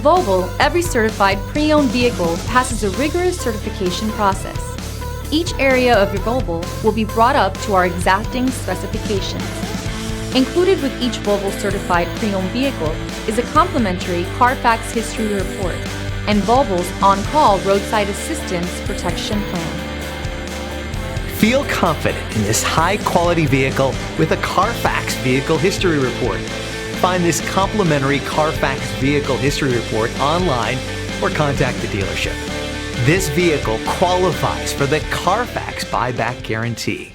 Volvo, every certified pre-owned vehicle passes a rigorous certification process. Each area of your Volvo will be brought up to our exacting specifications. Included with each Volvo certified pre-owned vehicle is a complimentary Carfax history report and Volvo's on-call roadside assistance protection plan. Feel confident in this high-quality vehicle with a Carfax Vehicle History Report. Find this complimentary Carfax Vehicle History Report online or contact the dealership. This vehicle qualifies for the Carfax Buyback Guarantee.